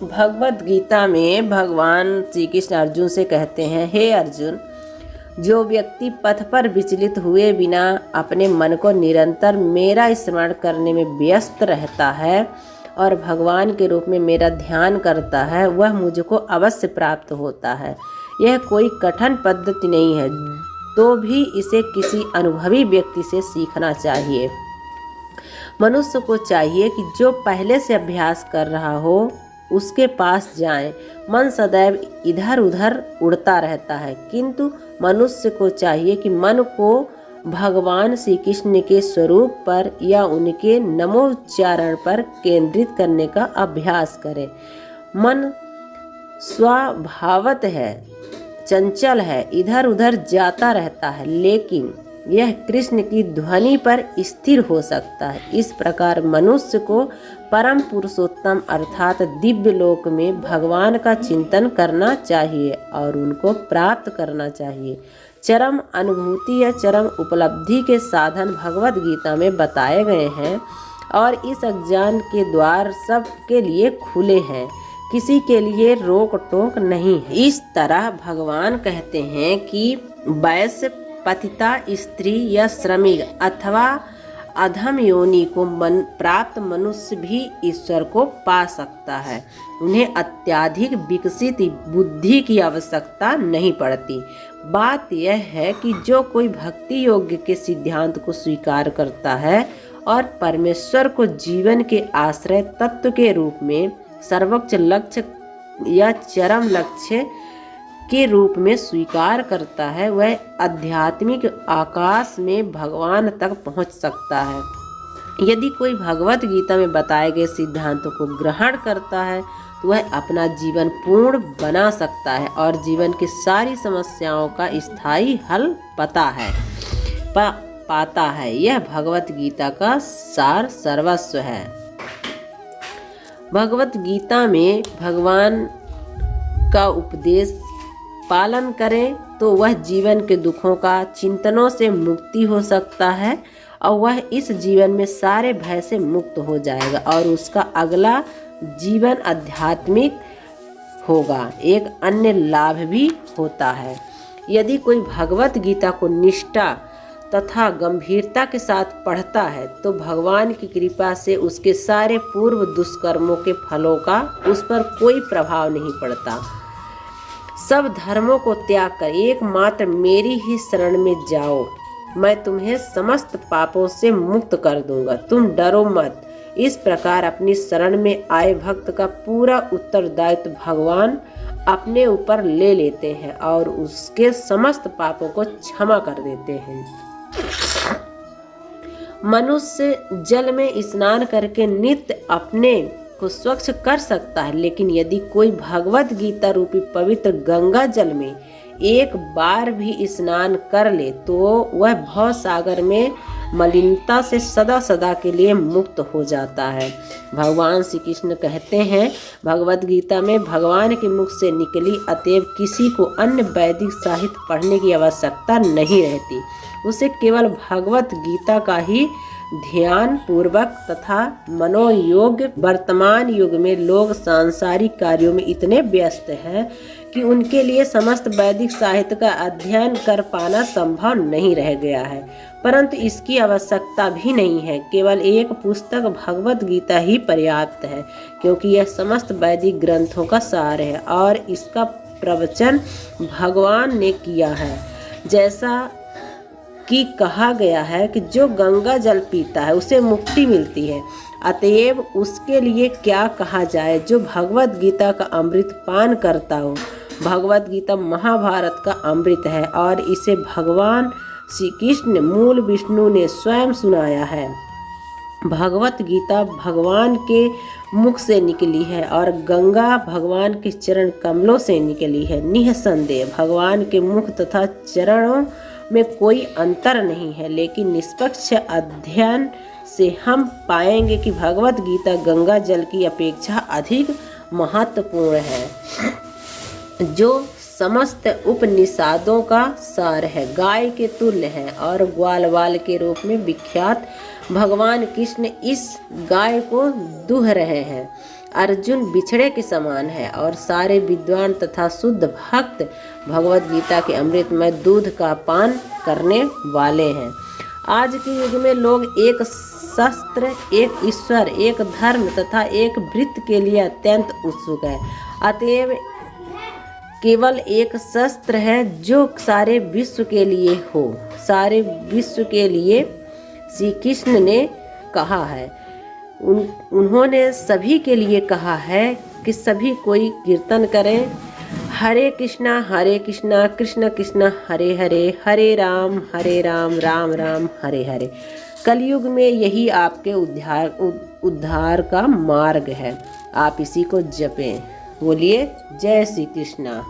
भगवत गीता में भगवान श्री कृष्ण अर्जुन से कहते हैं, हे अर्जुन, जो व्यक्ति पथ पर विचलित हुए बिना अपने मन को निरंतर मेरा स्मरण करने में व्यस्त रहता है और भगवान के रूप में मेरा ध्यान करता है, वह मुझको अवश्य प्राप्त होता है। यह कोई कठिन पद्धति नहीं है, तो भी इसे किसी अनुभवी व्यक्ति से सीखना चाहिए। मनुष्य को चाहिए कि जो पहले से अभ्यास कर रहा हो उसके पास जाएं। मन सदैव इधर उधर उड़ता रहता है, किंतु मनुष्य को चाहिए कि मन को भगवान श्री कृष्ण के स्वरूप पर या उनके नमोच्चारण पर केंद्रित करने का अभ्यास करे। मन स्वभावत है चंचल है, इधर उधर जाता रहता है, लेकिन यह कृष्ण की ध्वनि पर स्थिर हो सकता है। इस प्रकार मनुष्य को परम पुरुषोत्तम अर्थात दिव्य लोक में भगवान का चिंतन करना चाहिए और उनको प्राप्त करना चाहिए। चरम अनुभूति या चरम उपलब्धि के साधन भगवत गीता में बताए गए हैं और इस अज्ञान के द्वार सबके लिए खुले हैं, किसी के लिए रोक टोक नहीं है। इस तरह भगवान कहते हैं कि वैश्य, पतिता, स्त्री या श्रमिक अथवा अधम योनि को प्राप्त मनुष्य भी ईश्वर को पा सकता है। उन्हें अत्यधिक विकसित बुद्धि की आवश्यकता नहीं पड़ती। बात यह है कि जो कोई भक्ति योग्य के सिद्धांत को स्वीकार करता है और परमेश्वर को जीवन के आश्रय तत्व के रूप में सर्वोच्च लक्ष्य या चरम लक्ष्य के रूप में स्वीकार करता है, वह आध्यात्मिक आकाश में भगवान तक पहुंच सकता है। यदि कोई भगवत गीता में बताए गए सिद्धांतों को ग्रहण करता है तो वह अपना जीवन पूर्ण बना सकता है और जीवन की सारी समस्याओं का स्थायी हल पाता है। यह भगवत गीता का सार सर्वस्व है। भगवत गीता में भगवान का उपदेश पालन करें तो वह जीवन के दुखों का चिंतनों से मुक्ति हो सकता है और वह इस जीवन में सारे भय से मुक्त हो जाएगा और उसका अगला जीवन आध्यात्मिक होगा। एक अन्य लाभ भी होता है, यदि कोई भगवत गीता को निष्ठा तथा गंभीरता के साथ पढ़ता है तो भगवान की कृपा से उसके सारे पूर्व दुष्कर्मों के फलों का उस पर कोई प्रभाव नहीं पड़ता। सब धर्मों को त्याग कर एकमात्र मेरी ही शरण में जाओ, मैं तुम्हें समस्त पापों से मुक्त कर दूंगा, तुम डरो मत। इस प्रकार अपनी शरण में आए भक्त का पूरा उत्तरदायित्व भगवान अपने ऊपर ले लेते हैं और उसके समस्त पापों को क्षमा कर देते हैं। मनुष्य जल में स्नान करके नित्य अपने को स्वच्छ कर सकता है, लेकिन यदि कोई भगवत गीता रूपी पवित्र गंगा जल में एक बार भी स्नान कर ले तो वह भव सागर में मलिनता से सदा सदा के लिए मुक्त हो जाता है। भगवान श्री कृष्ण कहते हैं भगवत गीता में भगवान के मुख से निकली, अतएव किसी को अन्य वैदिक साहित्य पढ़ने की आवश्यकता नहीं रहती। उसे केवल भगवत गीता का ही ध्यान पूर्वक तथा मनोयोग्य। वर्तमान युग में लोग सांसारिक कार्यों में इतने व्यस्त हैं कि उनके लिए समस्त वैदिक साहित्य का अध्ययन कर पाना संभव नहीं रह गया है, परंतु इसकी आवश्यकता भी नहीं है। केवल एक पुस्तक भगवत गीता ही पर्याप्त है, क्योंकि यह समस्त वैदिक ग्रंथों का सार है और इसका प्रवचन भगवान ने किया है। जैसा कि कहा गया है कि जो गंगा जल पीता है उसे मुक्ति मिलती है, अतएव उसके लिए क्या कहा जाए जो भगवत गीता का अमृत पान करता हो। भगवत गीता महाभारत का अमृत है और इसे भगवान श्री कृष्ण मूल विष्णु ने स्वयं सुनाया है। भगवत गीता भगवान के मुख से निकली है और गंगा भगवान के चरण कमलों से निकली है। निःसंदेह भगवान के मुख तथा चरणों में कोई अंतर नहीं है, लेकिन निष्पक्ष अध्ययन से हम पाएंगे कि भगवत गीता गंगा जल की अपेक्षा अधिक महत्वपूर्ण है, जो समस्त उपनिषदों का सार है, गाय के तुल्य है और ग्वालवाल के रूप में विख्यात। भगवान कृष्ण इस गाय को दूह रहे हैं। अर्जुन बिछड़े के समान है और सारे विद्वान तथा शुद्ध भक्त भगवत गीता के अमृतमय दूध का पान करने वाले हैं। आज के युग में लोग एक शस्त्र, एक ईश्वर, एक धर्म तथा एक वृत्त के लिए अत्यंत उत्सुक है। अतएव केवल एक शस्त्र है जो सारे विश्व के लिए हो। सारे विश्व के लिए श्री कृष्ण ने कहा है। उन्होंने सभी के लिए कहा है कि सभी कोई कीर्तन करें, हरे कृष्णा कृष्ण कृष्ण हरे हरे, हरे राम राम राम हरे हरे। कलयुग में यही आपके उद्धार का मार्ग है। आप इसी को जपें। बोलिए जय श्री कृष्णा।